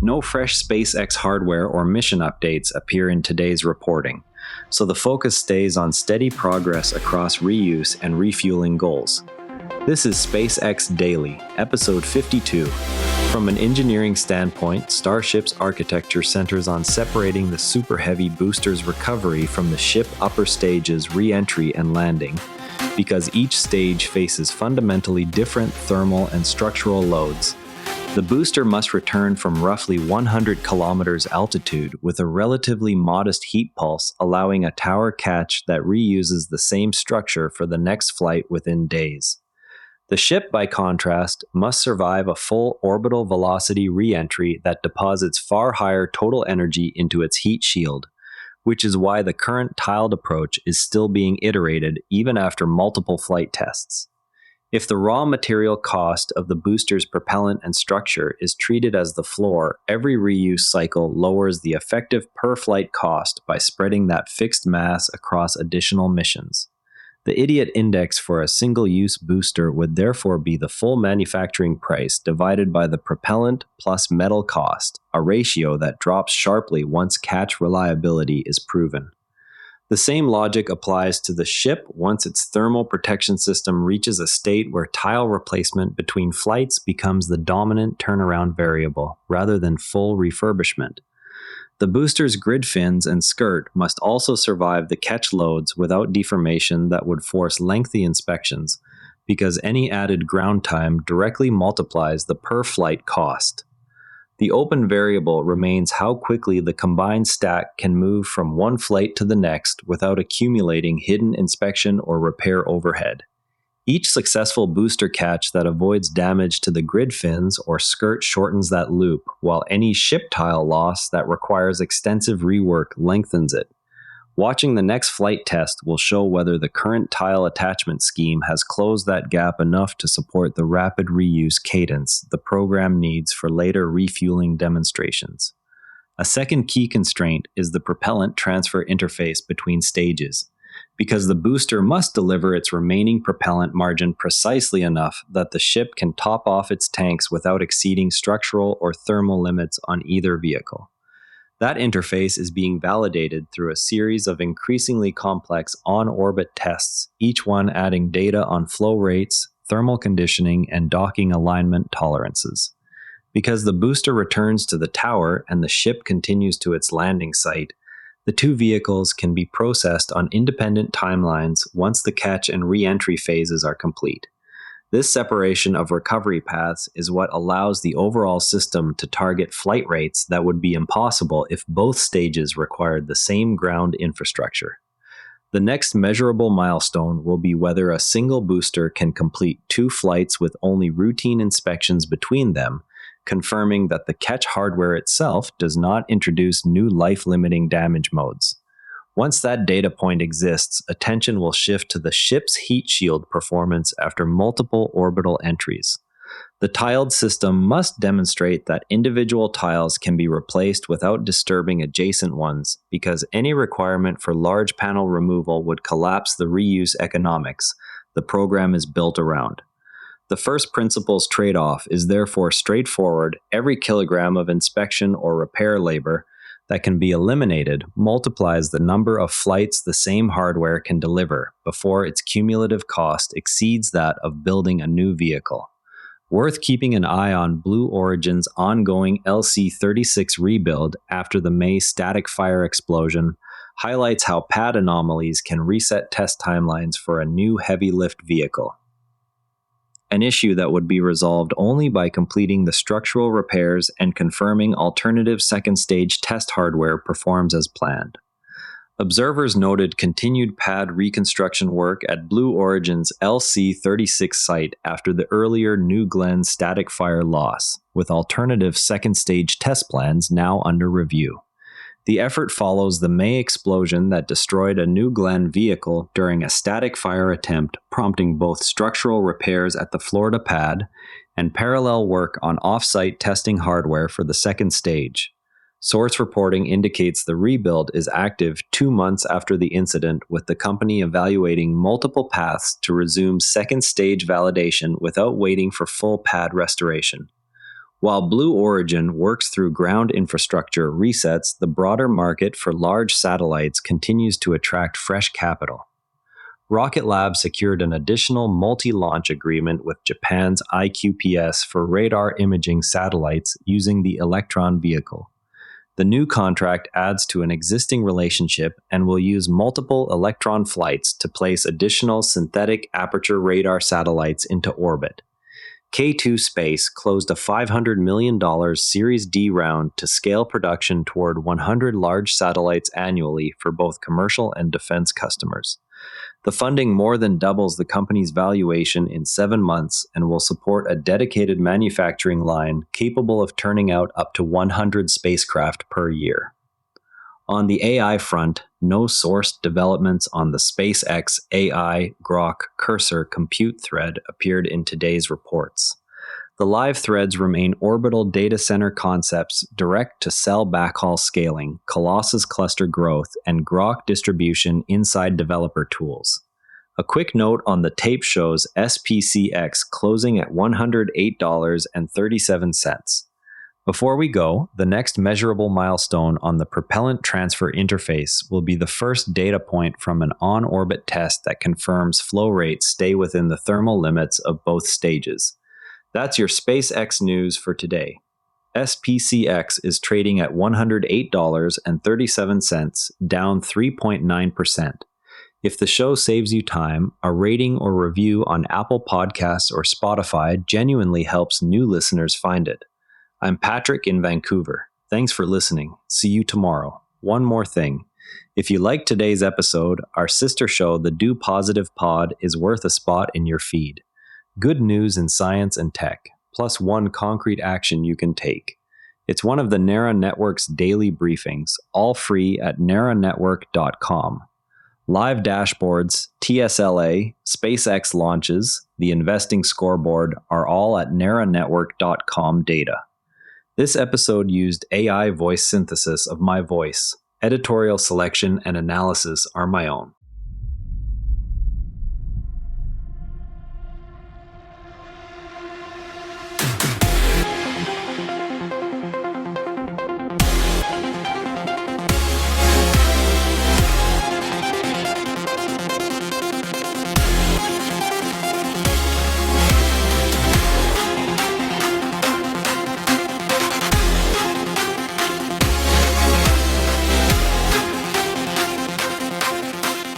no fresh SpaceX hardware or mission updates appear in today's reporting, so the focus stays on steady progress across reuse and refueling goals. This is SpaceX Daily, episode 52. From an engineering standpoint, Starship's architecture centers on separating the Super Heavy booster's recovery from the ship upper stage's re-entry and landing, because each stage faces fundamentally different thermal and structural loads. The booster must return from roughly 100 kilometers altitude with a relatively modest heat pulse, allowing a tower catch that reuses the same structure for the next flight within days. The ship, by contrast, must survive a full orbital velocity re-entry that deposits far higher total energy into its heat shield, which is why the current tiled approach is still being iterated even after multiple flight tests. If the raw material cost of the booster's propellant and structure is treated as the floor, every reuse cycle lowers the effective per-flight cost by spreading that fixed mass across additional missions. The idiot index for a single-use booster would therefore be the full manufacturing price divided by the propellant plus metal cost, a ratio that drops sharply once catch reliability is proven. The same logic applies to the ship once its thermal protection system reaches a state where tile replacement between flights becomes the dominant turnaround variable, rather than full refurbishment. The booster's grid fins and skirt must also survive the catch loads without deformation that would force lengthy inspections, because any added ground time directly multiplies the per-flight cost. The open variable remains how quickly the combined stack can move from one flight to the next without accumulating hidden inspection or repair overhead. Each successful booster catch that avoids damage to the grid fins or skirt shortens that loop, while any ship tile loss that requires extensive rework lengthens it. Watching the next flight test will show whether the current tile attachment scheme has closed that gap enough to support the rapid reuse cadence the program needs for later refueling demonstrations. A second key constraint is the propellant transfer interface between stages, because the booster must deliver its remaining propellant margin precisely enough that the ship can top off its tanks without exceeding structural or thermal limits on either vehicle. That interface is being validated through a series of increasingly complex on-orbit tests, each one adding data on flow rates, thermal conditioning, and docking alignment tolerances. Because the booster returns to the tower and the ship continues to its landing site, the two vehicles can be processed on independent timelines once the catch and re-entry phases are complete. This separation of recovery paths is what allows the overall system to target flight rates that would be impossible if both stages required the same ground infrastructure. The next measurable milestone will be whether a single booster can complete two flights with only routine inspections between them, confirming that the catch hardware itself does not introduce new life-limiting damage modes. Once that data point exists, attention will shift to the ship's heat shield performance after multiple orbital entries. The tiled system must demonstrate that individual tiles can be replaced without disturbing adjacent ones, because any requirement for large panel removal would collapse the reuse economics the program is built around. The first principles trade-off is therefore straightforward. Every kilogram of inspection or repair labor that can be eliminated multiplies the number of flights the same hardware can deliver before its cumulative cost exceeds that of building a new vehicle. Worth keeping an eye on Blue Origin's ongoing LC-36 rebuild after the May static fire explosion highlights how pad anomalies can reset test timelines for a new heavy lift vehicle. An issue that would be resolved only by completing the structural repairs and confirming alternative second stage test hardware performs as planned. Observers noted continued pad reconstruction work at Blue Origin's LC-36 site after the earlier New Glenn static fire loss, with alternative second stage test plans now under review. The effort follows the May explosion that destroyed a New Glenn vehicle during a static fire attempt, prompting both structural repairs at the Florida pad and parallel work on off-site testing hardware for the second stage. Source reporting indicates the rebuild is active 2 months after the incident, with the company evaluating multiple paths to resume second stage validation without waiting for full pad restoration. While Blue Origin works through ground infrastructure resets, the broader market for large satellites continues to attract fresh capital. Rocket Lab secured an additional multi-launch agreement with Japan's IQPS for radar imaging satellites using the Electron vehicle. The new contract adds to an existing relationship and will use multiple Electron flights to place additional synthetic aperture radar satellites into orbit. K2 Space closed a $500 million Series D round to scale production toward 100 large satellites annually for both commercial and defense customers. The funding more than doubles the company's valuation in 7 months and will support a dedicated manufacturing line capable of turning out up to 100 spacecraft per year. On the AI front, no sourced developments on the SpaceX AI Grok Cursor compute thread appeared in today's reports. The live threads remain orbital data center concepts, direct-to-cell backhaul scaling, Colossus cluster growth, and Grok distribution inside developer tools. A quick note on the tape shows SPCX closing at $108.37. Before we go, the next measurable milestone on the propellant transfer interface will be the first data point from an on-orbit test that confirms flow rates stay within the thermal limits of both stages. That's your SpaceX news for today. SPCX is trading at $108.37, down 3.9%. If the show saves you time, a rating or review on Apple Podcasts or Spotify genuinely helps new listeners find it. I'm Patrick in Vancouver. Thanks for listening. See you tomorrow. One more thing. If you liked today's episode, our sister show, The Do Positive Pod, is worth a spot in your feed. Good news in science and tech, plus one concrete action you can take. It's one of the NARA Network's daily briefings, all free at naranetwork.com. Live dashboards, TSLA, SpaceX launches, the investing scoreboard are all at naranetwork.com data. This episode used AI voice synthesis of my voice. Editorial selection and analysis are my own.